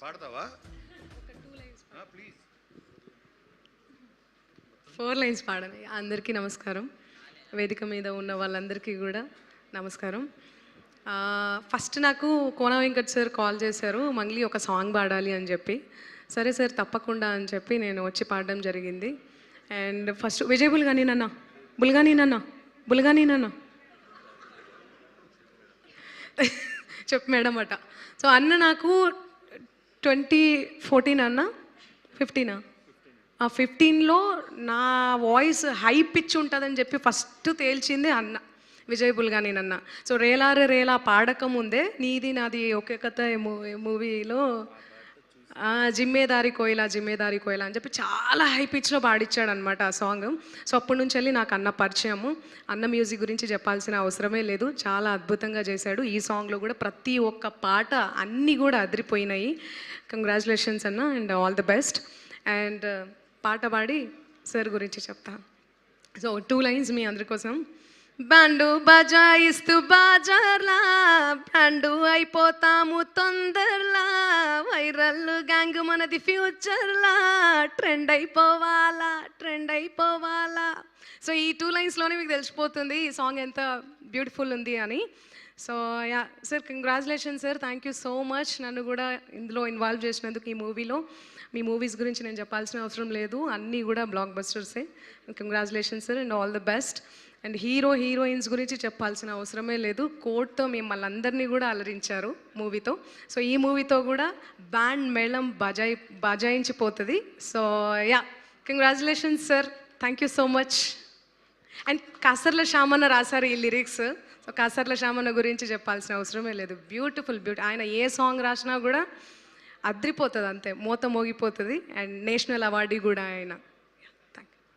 పాడతావా? Please 4 lines పాడాలి. అందరికీ నమస్కారం, వేదిక మీద ఉన్న వాళ్ళందరికీ కూడా నమస్కారం. ఫస్ట్ నాకు కోన వెంకట్ సార్ కాల్ చేశారు, మంగ్లీ ఒక సాంగ్ పాడాలి అని చెప్పి. సరే సార్ తప్పకుండా అని చెప్పి నేను వచ్చి పాడడం జరిగింది. అండ్ ఫస్ట్ విజయ్ బుల్గాని నన్న చెప్పు మేడం అట. సో అన్న నాకు 2014 అన్న 15 ఆ 15లో నా వాయిస్ హై పిచ్ ఉంటుందని చెప్పి ఫస్ట్ తేల్చింది అన్న, విజయ్ బుల్గాని నన్న. సో రేలారే రేలా పాడకముందే నీది నాది ఒకే కథ మూవీలో జిమ్మేదారి కోయిలా అని చెప్పి చాలా హై పిచ్లో పాడిచ్చాడు అనమాట ఆ సాంగ్. సో అప్పటి నుంచి వెళ్ళి నాకు అన్న పరిచయము. అన్న మ్యూజిక్ గురించి చెప్పాల్సిన అవసరమే లేదు, చాలా అద్భుతంగా చేశాడు. ఈ సాంగ్లో కూడా ప్రతి ఒక్క పాట అన్నీ కూడా అదిరిపోయినాయి. కంగ్రాచులేషన్స్ అన్న and all the best. And పాట పాడి సార్ గురించి చెప్తా. సో 2 లైన్స్ మీ అందరి కోసం. బ్యాండు బజాయిస్తూ బాజార్లా బ్యాండు అయిపోతాము తొందరలా, వైరల్ గ్యాంగ్ మనది ఫ్యూచర్లా, ట్రెండ్ అయిపోవాలా. సో ఈ 2 లైన్స్లోనే మీకు తెలిసిపోతుంది ఈ సాంగ్ ఎంత బ్యూటిఫుల్ ఉంది అని. So yeah sir, congratulation sir, thank you so much నన్ను కూడా ఇందులో ఇన్వాల్వ్ చేసినందుకు. ఈ మూవీలో మీ మూవీస్ గురించి నేను చెప్పాల్సిన అవసరం లేదు, అన్నీ కూడా బ్లాక్ బస్టర్సే. Congratulation sir and all the best. And heroines గురించి చెప్పాల్సిన అవసరమే లేదు, కోట్తో మిమ్మల్ని అందరినీ కూడా అలరించారు మూవీతో. సో ఈ మూవీతో కూడా బ్యాండ్ మేళం బజాయించిపోతుంది. So yeah congratulations sir, thank you so much. And Kasarla శ్యామన్న రాశారు ఈ లిరిక్స్. సో కాసర్ల శ్యామన్న గురించి చెప్పాల్సిన అవసరమే లేదు, బ్యూటిఫుల్. ఆయన ఏ సాంగ్ రాసినా కూడా అద్రిపోతుంది, అంతే మోత మోగిపోతుంది. అండ్ నేషనల్ అవార్డు కూడా ఆయన.